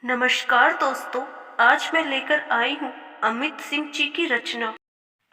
नमस्कार दोस्तों। आज मैं लेकर आई हूँ अमित सिंह जी की रचना।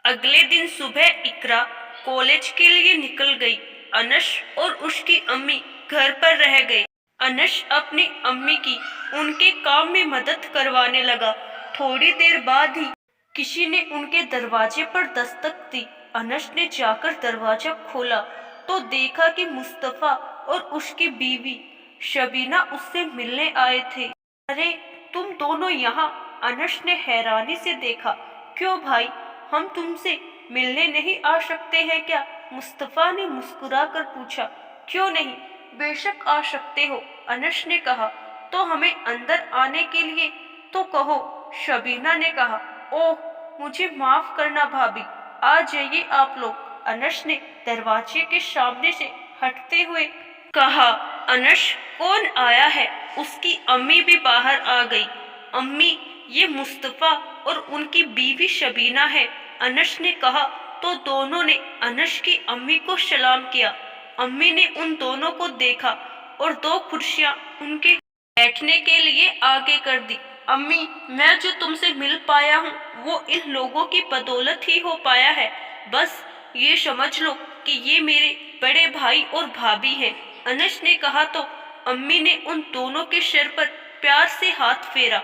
अगले दिन सुबह इकरा कॉलेज के लिए निकल गई। अनश और उसकी अम्मी घर पर रह गए। अनश अपनी अम्मी की उनके काम में मदद करवाने लगा। थोड़ी देर बाद ही किसी ने उनके दरवाजे पर दस्तक दी। अनश ने जाकर दरवाजा खोला तो देखा कि मुस्तफा और उसकी बीवी शबीना उससे मिलने आए थे। अरे, तुम दोनों यहाँ? अनश ने हैरानी से देखा। क्यों भाई, हम तुमसे मिलने नहीं आ सकते हैं क्या? मुस्तफा ने मुस्कुराकर पूछा। क्यों नहीं, बेशक आ सकते हो, अनश ने कहा। तो हमें अंदर आने के लिए तो कहो, शबीना ने कहा। ओह, मुझे माफ करना भाभी, आ जाइए आप लोग, अनश ने दरवाजे के सामने से हटते हुए कहा। अनश, कौन आया है? उसकी अम्मी भी बाहर आ गई। अम्मी, ये मुस्तफा और उनकी बीवी शबीना है, अनश ने कहा। तो दोनों ने अनश की अम्मी को सलाम किया। अम्मी ने उन दोनों को देखा और दो कुर्सियां उनके बैठने के लिए आगे कर दी। अम्मी, मैं जो तुमसे मिल पाया हूँ वो इन लोगों की बदौलत ही हो पाया है। बस ये समझ लो कि ये मेरे बड़े भाई और भाभी हैं, अनश ने कहा। तो अम्मी ने उन दोनों के सिर पर प्यार से हाथ फेरा।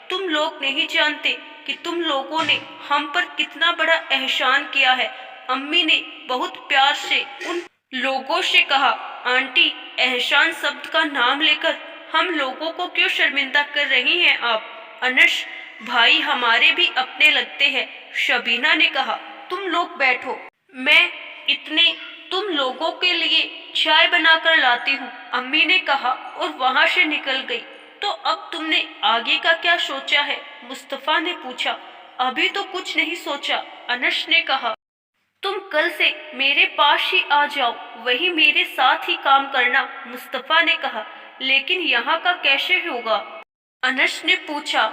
तुम लोग नहीं जानते कि तुम लोगों ने हम पर कितना बड़ा एहसान किया है, अम्मी ने बहुत प्यार से उन लोगों से कहा। आंटी, एहसान शब्द का नाम लेकर हम लोगों को क्यों शर्मिंदा कर रही हैं आप? अनश, भाई हमारे भी अपने लगते हैं, शबीना ने कहा। तुम लोग बैठो, मैं इतने तुम लोगों के लिए चाय बनाकर लाती हूँ, अम्मी ने कहा और वहां से निकल गई। तो अब तुमने आगे का क्या सोचा है? मुस्तफा ने पूछा। अभी तो कुछ नहीं सोचा, अनश ने कहा। तुम कल से मेरे पास ही आ जाओ, वही मेरे साथ ही काम करना, मुस्तफा ने कहा। लेकिन यहाँ का कैसे होगा? अनश ने पूछा।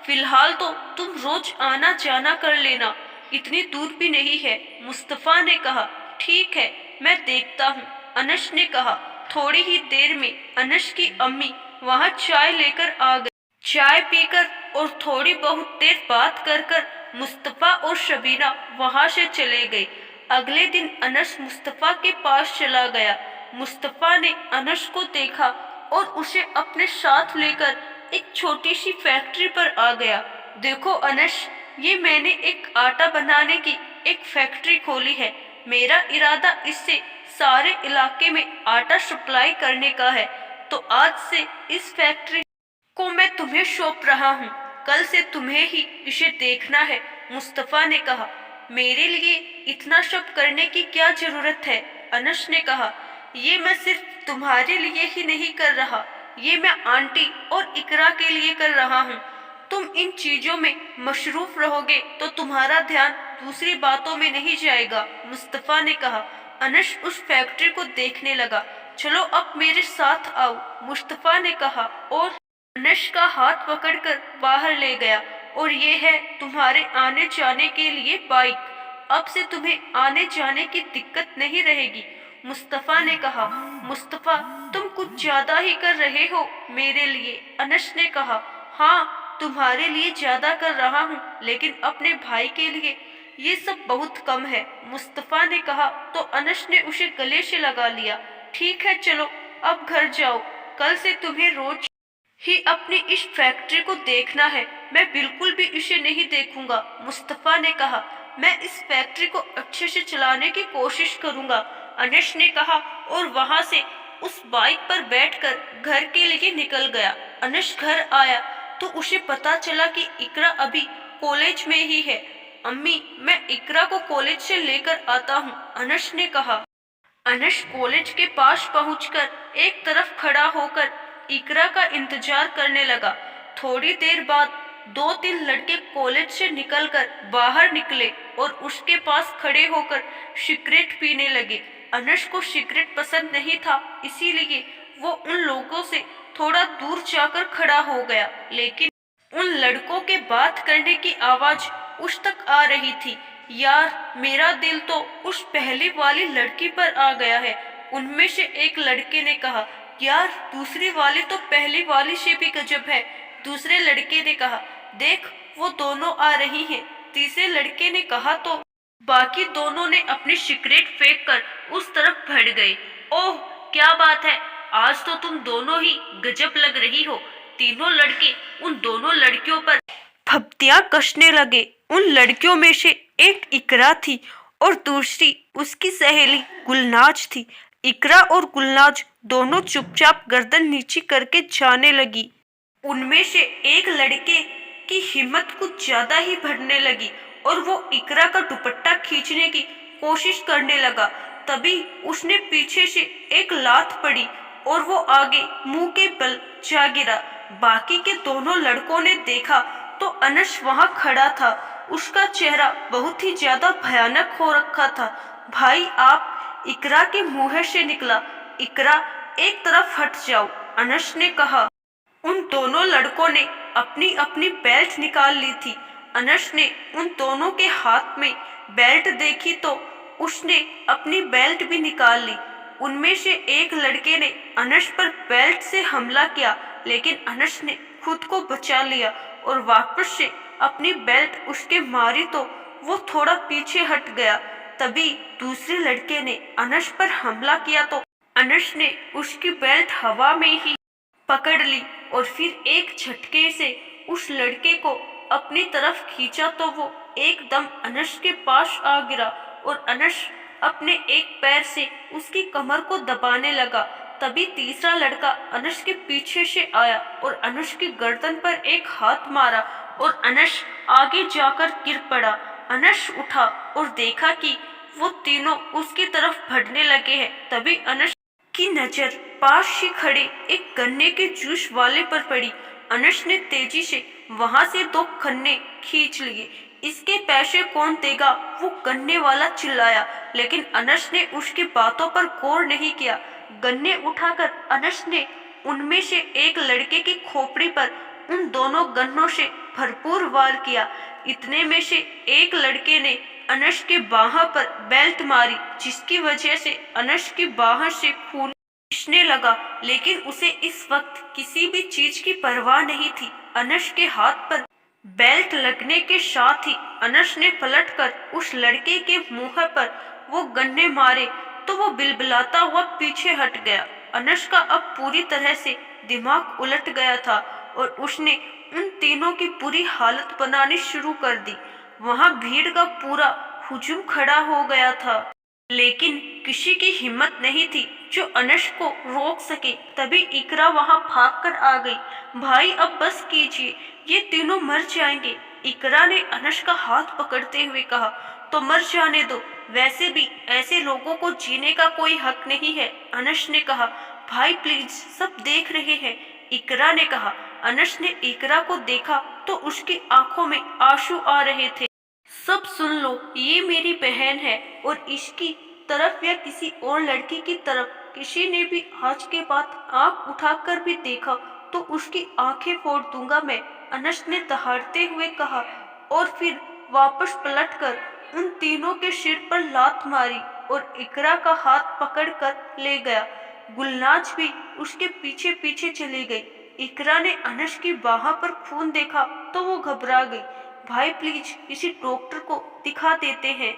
फिलहाल तो तुम रोज आना जाना कर लेना, इतनी दूर भी नहीं है, मुस्तफा ने कहा। ठीक है, मैं देखता हूँ, अनश ने कहा। थोड़ी ही देर में अनश की अम्मी वहाँ चाय लेकर आ गई। चाय पीकर और थोड़ी बहुत देर बात कर मुस्तफा और शबीना वहां से चले गए। अगले दिन अनस मुस्तफा के पास चला गया। मुस्तफा ने अनस को देखा और उसे अपने साथ लेकर एक छोटी सी फैक्ट्री पर आ गया। देखो अनस, ये मैंने एक आटा बनाने की एक फैक्ट्री खोली है। मेरा इरादा इससे सारे इलाके में आटा सप्लाई करने का है। तो आज से इस फैक्ट्री को मैं तुम्हें सौंप रहा हूँ। कल से तुम्हें ही इसे देखना है, मुस्तफा ने कहा। मेरे लिए इतना सब करने की क्या जरूरत है? अनस ने कहा। ये मैं सिर्फ तुम्हारे लिए ही नहीं कर रहा, ये मैं आंटी और इकरा के लिए कर रहा हूँ। तुम इन चीजों में मशरूफ रहोगे तो तुम्हारा ध्यान दूसरी बातों में नहीं जाएगा, मुस्तफा ने कहा। अनस उस फैक्ट्री को देखने लगा। चलो अब मेरे साथ आओ, मुस्तफा ने कहा और अनश का हाथ पकड़कर बाहर ले गया। और ये है तुम्हारे आने जाने के लिए बाइक। अब से तुम्हें आने जाने की दिक्कत नहीं रहेगी, मुस्तफा ने कहा। मुस्तफा, तुम कुछ ज्यादा ही कर रहे हो मेरे लिए, अनश ने कहा। हाँ, तुम्हारे लिए ज्यादा कर रहा हूँ, लेकिन अपने भाई के लिए ये सब बहुत कम है, मुस्तफा ने कहा। तो अनश ने उसे गले से लगा लिया। ठीक है, चलो अब घर जाओ, कल से तुम्हें रोज ही अपनी इस फैक्ट्री को देखना है। मैं बिल्कुल भी इसे नहीं देखूंगा, मुस्तफा ने कहा। मैं इस फैक्ट्री को अच्छे से चलाने की कोशिश करूंगा, अनश ने कहा और वहां से उस बाइक पर बैठकर घर के लिए निकल गया। अनश घर आया तो उसे पता चला कि इकरा अभी कॉलेज में ही है। अम्मी, मैं इकरा को कॉलेज से लेकर आता हूँ, अनश ने कहा। अनश कॉलेज के पास पहुंचकर एक तरफ खड़ा होकर इकरा का इंतजार करने लगा। थोड़ी देर बाद दो तीन लड़के कॉलेज से निकलकर बाहर निकले और उसके पास खड़े होकर सिगरेट पीने लगे। अनश को सिगरेट पसंद नहीं था, इसीलिए वो उन लोगों से थोड़ा दूर जाकर खड़ा हो गया। लेकिन उन लड़कों के बात करने की आवाज उस तक आ रही थी। यार, मेरा दिल तो उस पहली वाली लड़की पर आ गया है, उनमें से एक लड़के ने कहा। यार, दूसरी वाली तो पहली वाली से भी गजब है, दूसरे लड़के ने कहा, देख वो दोनों आ रही हैं। तीसरे लड़के ने कहा तो बाकी दोनों ने अपनी सिगरेट फेंक कर उस तरफ बढ़ गए। ओह क्या बात है, आज तो तुम दोनों ही गजब लग रही हो। तीनों लड़के उन दोनों लड़कियों पर फप्तियां कसने लगे। उन लड़कियों में से एक इकरा थी और दूसरी उसकी सहेली गुलनाज थी। इकरा और गुलनाज दोनों चुपचाप गर्दन नीची करके जाने लगी। उनमें से एक लड़के की हिम्मत कुछ ज्यादा ही बढ़ने लगी और वो इकरा का दुपट्टा खींचने की कोशिश करने लगा। तभी उसने पीछे से एक लात पड़ी और वो आगे मुंह के बल जा गिरा। बाकी के दोनों लड़कों ने देखा तो अनस वहां खड़ा था। उसका चेहरा बहुत ही ज्यादा भयानक हो रखा था। भाई आप, इकरा के मुंह से निकला। इकरा एक तरफ हट जाओ, अनस ने कहा। उन दोनों लड़कों ने अपनी अपनी बेल्ट निकाल ली थी। अनस ने उन दोनों के हाथ में बेल्ट देखी तो उसने अपनी बेल्ट भी निकाल ली। उनमें से एक लड़के ने अनस पर बेल्ट से हमला किया, लेकिन अनस ने खुद को बचा लिया और वापस से अपनी बेल्ट उसके मारी तो वो थोड़ा पीछे हट गया। तभी दूसरे लड़के ने अनस पर हमला किया तो अनस ने उसकी बेल्ट हवा में ही पकड़ ली और फिर एक झटके से उस लड़के को अपनी तरफ खींचा तो वो एकदम अनस के पास आ गिरा और अनस अपने एक पैर से उसकी कमर को दबाने लगा। तभी तीसरा लड़का अनस के पीछे से आया और अनस की गर्दन पर एक हाथ मारा और अनस आगे जाकर गिर पड़ा। अनस उठा और देखा कि वो तीनों उसकी तरफ बढ़ने लगे हैं। तभी अनस की नजर पास ही खड़े एक गन्ने के जूस वाले पर पड़ी। अनस ने तेजी से वहां से 2 गन्ने खींच लिए। इसके पैसे कौन देगा, वो गन्ने वाला चिल्लाया, लेकिन अनस ने उसकी बातों पर गौर नहीं किया। गन्ने उठाकर अनस ने उनमें से एक लड़के की खोपड़ी पर उन दोनों गन्नों से भरपूर वार किया। इतने में से एक लड़के ने अनस के बाह पर बेल्ट मारी, जिसकी वजह से अनस की बाह से खून रिसने लगा, लेकिन उसे इस वक्त किसी भी चीज की परवाह नहीं थी। अनस के हाथ पर बेल्ट लगने के साथ ही अनस ने पलटकर उस लड़के के मुंह पर वो गन्ने मारे तो वो बिलबिलाता हुआ पीछे हट गया। अनस का अब पूरी तरह से दिमाग उलट गया था और उसने उन तीनों की बुरी हालत बनानी शुरू कर दी। वहां भीड़ का पूरा हुजूम खड़ा हो गया था, लेकिन किसी की हिम्मत नहीं थी जो अनस को रोक सके। तभी इकरा वहां भागकर आ गई। भाई अब बस कीजिए, ये तीनों मर जाएंगे। इकरा ने अनस का हाथ पकड़ते हुए कहा, तो मर जाने दो, वैसे भी ऐसे लोगों को जीने का कोई हक नहीं है। अनस ने कहा, भाई प्लीज, सब देख रहे हैं। इकरा ने कहा। अनस ने इकरा को देखा तो उसकी आंखों में आंसू आ रहे थे। सब सुन लो, ये मेरी बहन है और इसकी तरफ या किसी और लड़की की तरफ किसी ने भी आज के बाद आंख उठाकर भी देखा तो उसकी आंखें फोड़ दूंगा मैं, अनस ने दहाड़ते हुए कहा और फिर वापस पलटकर उन तीनों के सिर पर लात मारी और इकरा का हाथ पकड़कर ले गया। गुलनाज भी उसके पीछे पीछे चली गई। इकरा ने अनस की बाह पर खून देखा तो वो घबरा गई। भाई प्लीज किसी डॉक्टर को दिखा देते हैं।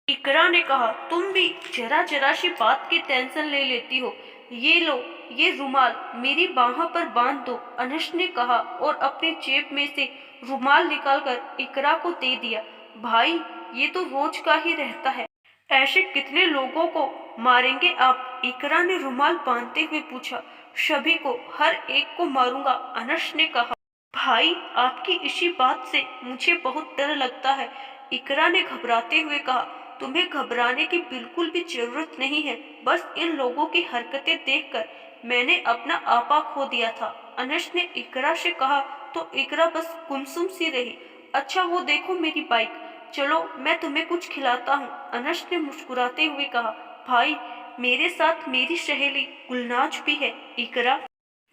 इकरा ने कहा, तुम भी जरा जरा सी बात की टेंशन ले लेती हो। ये लो, ये रुमाल मेरी बाह पर बांध दो, अनस ने कहा और अपने जेब में से रुमाल निकालकर इकरा को दे दिया। भाई ये तो रोज का ही रहता है, ऐसे कितने लोगों को मारेंगे आप? इकरा ने रुमाल बांधते हुए पूछा। सभी को, हर एक को मारूंगा, अनस ने कहा। भाई आपकी इसी बात से मुझे बहुत डर लगता है, इकरा ने घबराते हुए कहा। तुम्हें घबराने की बिल्कुल भी जरूरत नहीं है, बस इन लोगों की हरकतें देखकर मैंने अपना आपा खो दिया था, अनस ने इकरा से कहा तो इकरा बस गुमसुम सी रही। अच्छा वो देखो मेरी बाइक, चलो मैं तुम्हें कुछ खिलाता हूँ, अनस ने मुस्कुराते हुए कहा। भाई मेरे साथ मेरी सहेली गुलनाज भी है, इकरा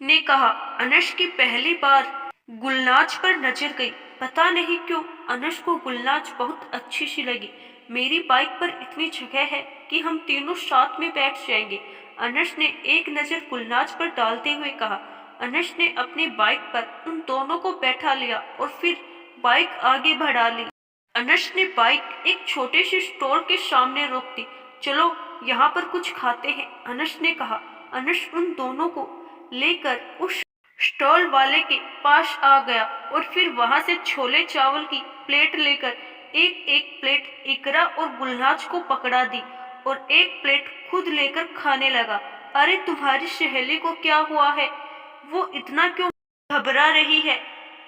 ने कहा। अनस की पहली बार गुलनाज पर नजर गई। पता नहीं क्यों अनस को गुलनाज बहुत अच्छी सी लगी। मेरी बाइक पर इतनी जगह है कि हम तीनों साथ में बैठ जाएंगे, अनस ने एक नजर गुलनाज पर डालते हुए कहा। अनस ने अपनी बाइक पर उन दोनों को बैठा लिया और फिर बाइक आगे बढ़ा ली। अनस ने बाइक एक छोटे से स्टोर के सामने रोक दी। चलो यहाँ पर कुछ खाते हैं, अनस ने कहा। अनस उन दोनों को लेकर उस स्टॉल वाले के पास आ गया और फिर वहां से छोले चावल की प्लेट लेकर एक एक प्लेट इकरा और गुलनाज को पकड़ा दी और एक प्लेट खुद लेकर खाने लगा। अरे तुम्हारी सहेली को क्या हुआ है? वो इतना क्यों घबरा रही है?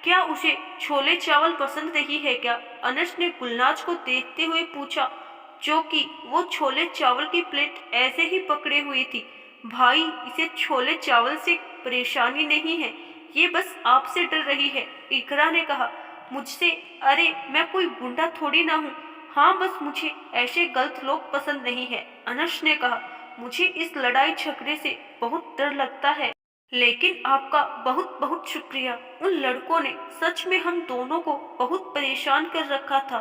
क्या उसे छोले चावल पसंद नहीं है क्या? अनस ने गुलनाज को देखते हुए पूछा, जो कि वो छोले चावल की प्लेट ऐसे ही पकड़े हुई थी। भाई, इसे छोले चावल से परेशानी नहीं है, ये बस आपसे डर रही है, इकरा ने कहा। मुझसे? अरे मैं कोई गुंडा थोड़ी ना हूँ। हाँ, बस मुझे ऐसे गलत लोग पसंद नहीं है, अनस ने कहा। मुझे इस लड़ाई झगड़े से बहुत डर लगता है, लेकिन आपका बहुत बहुत शुक्रिया। उन लड़कों ने सच में हम दोनों को बहुत परेशान कर रखा था।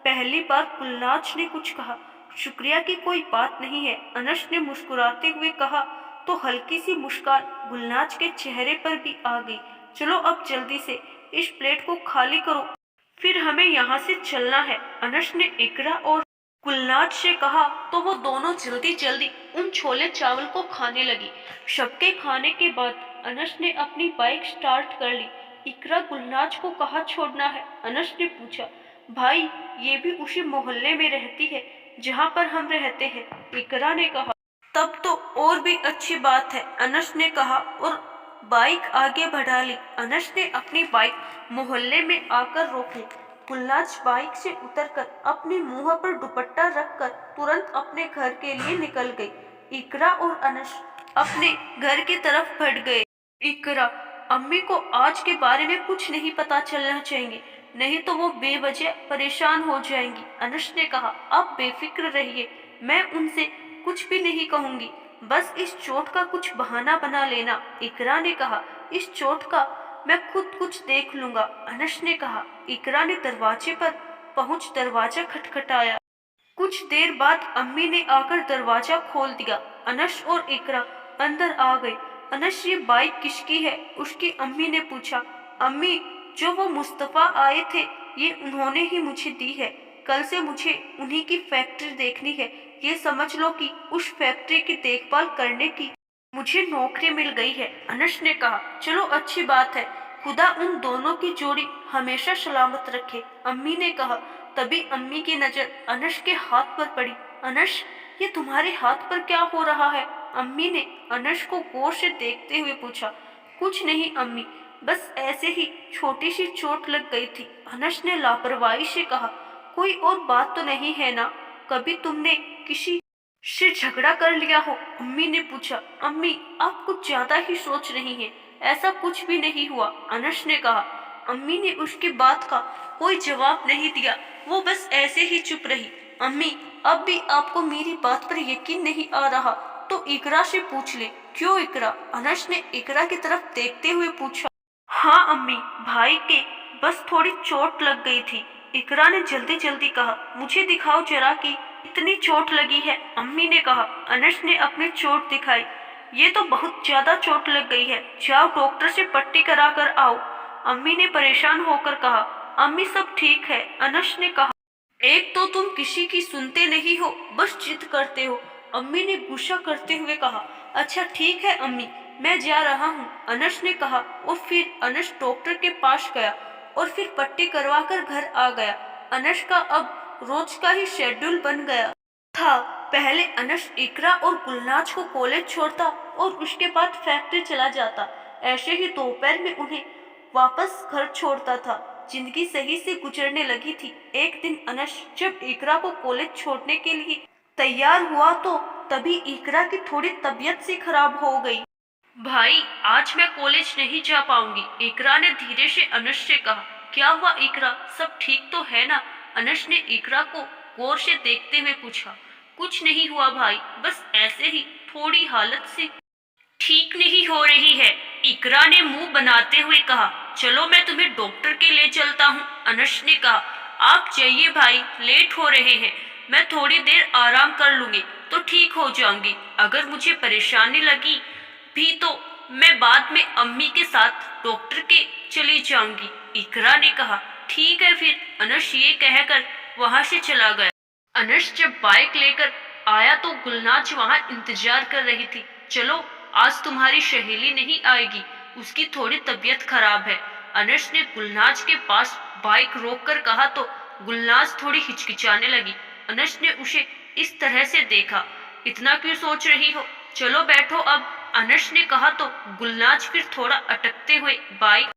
पहली बार गुलनाज ने कुछ कहा। शुक्रिया की कोई बात नहीं है, अनस ने मुस्कुराते हुए कहा। तो हल्की सी मुस्कान गुलनाज के चेहरे पर भी आ गई। चलो अब जल्दी से इस प्लेट को खाली करो, फिर हमें यहाँ से चलना है, अनस ने इकरा और गुलनाज से कहा। तो वो दोनों जल्दी जल्दी उन छोले चावल को खाने लगी। सबके खाने के बाद अनस ने अपनी बाइक स्टार्ट कर ली। इकरा गुलनाज को कहाँ छोड़ना है? अनस ने पूछा। भाई, ये भी उसी मोहल्ले में रहती है जहाँ पर हम रहते हैं, इकरा ने कहा। तब तो और भी अच्छी बात है, अनस ने कहा और बाइक आगे बढ़ा ली। अनस ने अपनी बाइक मोहल्ले में आकर रोकी। गुलनाज बाइक से उतरकर अपने मुंह पर दुपट्टा रखकर तुरंत अपने घर के लिए निकल गई। इकरा और अनस अपने घर की तरफ बढ़ गए। इकरा, अम्मी को आज के बारे में कुछ नहीं पता चलना चाहिए, नहीं तो वो बेवजह परेशान हो जाएंगी, अनस ने कहा। आप बेफिक्र रहिए, मैं उनसे कुछ भी नहीं कहूंगी, बस इस चोट का कुछ बहाना बना लेना, इकरा ने कहा। इस चोट का मैं खुद कुछ देख लूंगा, अनस ने कहा। इकरा ने दरवाजे पर पहुंच दरवाजा खटखटाया। कुछ देर बाद अम्मी ने आकर दरवाजा खोल दिया। अनस और इकरा अंदर आ गए। अनस, ये बाइक किसकी है? उसकी अम्मी ने पूछा। अम्मी, जो वो मुस्तफा आए थे, ये उन्होंने ही मुझे दी है। कल से मुझे उन्हीं की फैक्ट्री देखनी है। ये समझ लो कि उस फैक्ट्री की देखभाल करने की मुझे नौकरी मिल गई है, अनस ने कहा। चलो अच्छी बात है, खुदा उन दोनों की जोड़ी हमेशा सलामत रखे, अम्मी ने कहा। तभी अम्मी की नजर अनस के हाथ पर पड़ी। अनस, ये तुम्हारे हाथ पर क्या हो रहा है? अम्मी ने अनस को गौर से देखते हुए पूछा। कुछ नहीं अम्मी, बस ऐसे ही छोटी सी चोट लग गई थी, अनस ने लापरवाही से कहा। कोई और बात तो नहीं है ना? कभी तुमने किसी से झगड़ा कर लिया हो? अम्मी ने पूछा। अम्मी, आप कुछ ज्यादा ही सोच रही हैं, ऐसा कुछ भी नहीं हुआ, अनस ने कहा। अम्मी ने उसकी बात का कोई जवाब नहीं दिया, वो बस ऐसे ही चुप रही। अम्मी, अब भी आपको मेरी बात पर यकीन नहीं आ रहा तो इकरा से पूछ ले। क्यों इकरा? अनस ने इकरा की तरफ देखते हुए पूछा। हाँ अम्मी, भाई के बस थोड़ी चोट लग गई थी, इकरा ने जल्दी जल्दी कहा। मुझे दिखाओ जरा कि इतनी चोट लगी है, अम्मी ने कहा। अनस ने अपनी चोट दिखाई। ये तो बहुत ज्यादा चोट लग गई है, जाओ डॉक्टर से पट्टी करा कर आओ, अम्मी ने परेशान होकर कहा। अम्मी, सब ठीक है, अनस ने कहा। एक तो तुम किसी की सुनते नहीं हो, बस जिद करते हो, अम्मी ने गुस्सा करते हुए कहा। अच्छा ठीक है अम्मी, मैं जा रहा हूँ, अनस ने कहा और फिर अनस डॉक्टर के पास गया और फिर पट्टी करवा कर घर आ गया। अनस का अब रोज का ही शेड्यूल बन गया था। पहले अनस इकरा और गुलनाज को कॉलेज छोड़ता और उसके बाद फैक्ट्री चला जाता। ऐसे ही दोपहर में उन्हें वापस घर छोड़ता था। जिंदगी सही से गुजरने लगी थी। एक दिन अनस जब इकरा को कॉलेज छोड़ने के लिए तैयार हुआ तो तभी इकरा की थोड़ी तबीयत सी खराब हो गई। भाई, आज मैं कॉलेज नहीं जा पाऊंगी, इकरा ने धीरे से अनस से कहा। क्या हुआ इकरा, सब ठीक तो है ना? अनस ने इकरा को गौर से देखते हुए पूछा। कुछ नहीं हुआ भाई, बस ऐसे ही थोड़ी हालत से ठीक नहीं हो रही है, इकरा ने मुंह बनाते हुए कहा। चलो मैं तुम्हें डॉक्टर के ले चलता हूँ, अनस ने कहा। आप जाइए भाई, लेट हो रहे हैं, मैं थोड़ी देर आराम कर लूंगी तो ठीक हो जाऊंगी। अगर मुझे परेशानी लगी भी तो मैं बाद में अम्मी के साथ डॉक्टर के चली जाऊंगी। इकरा ने कहा। ठीक है फिर, अनस ये कहकर वहां से चला गया। अनस जब बाइक लेकर आया तो गुलनाज वहां इंतजार कर रही थी। चलो, आज तुम्हारी सहेली नहीं आएगी, उसकी थोड़ी तबीयत खराब है। अनस ने गुलनाज के पास बाइक रोककर कहा तो गुलनाज थोड़ी हिचकिचाने लगी। अनस ने उसे इस तरह से देखा। इतना क्यों सोच रही हो, चलो बैठो अब, अनस ने कहा तो गुलनाज फिर थोड़ा अटकते हुए बाइक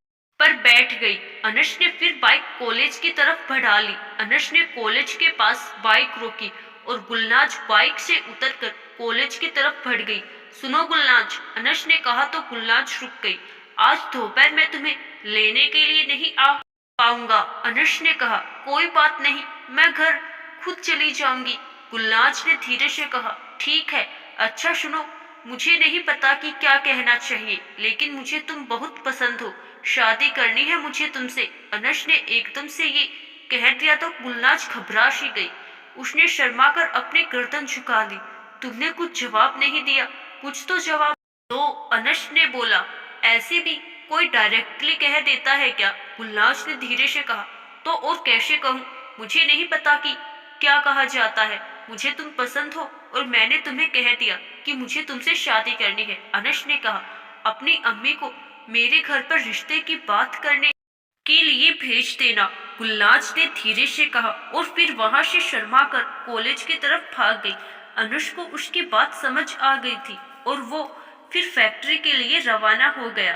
पर बैठ गई। अनस ने फिर बाइक कॉलेज की तरफ बढ़ा ली। अनस ने कॉलेज के पास बाइक रोकी और गुलनाज बाइक से उतरकर कॉलेज की तरफ बढ़ गई। सुनो गुलनाज, अनस ने कहा तो गुलनाज रुक गई। आज दोपहर में तुम्हें लेने के लिए नहीं आ पाऊंगा, अनस ने कहा। कोई बात नहीं, मैं घर खुद चली जाऊंगी, गुलनाज ने धीरे से कहा। ठीक है, अच्छा सुनो, मुझे नहीं पता कि क्या कहना चाहिए, लेकिन मुझे तुम बहुत पसंद हो, शादी करनी है मुझे तुमसे, अनस ने एकदम से ये कह दिया तो गुलनाज घबरा सी गई। उसने शर्मा कर अपनी गर्दन झुका ली। तुमने कुछ जवाब नहीं दिया, कुछ तो जवाब दो, अनस ने बोला। ऐसे भी कोई डायरेक्टली कह देता है क्या, गुलनाज ने धीरे से कहा। तो और कैसे कहूँ, मुझे नहीं पता कि क्या कहा जाता है। मुझे तुम पसंद हो और मैंने तुम्हें कह दिया कि मुझे तुमसे शादी करनी है, अनस ने कहा। अपनी अम्मी को मेरे घर पर रिश्ते की बात करने के लिए भेज देना, गुलनाज ने धीरे से कहा और फिर वहां से शर्मा कर कॉलेज की तरफ भाग गई। अनुष को उसकी बात समझ आ गई थी और वो फिर फैक्ट्री के लिए रवाना हो गया।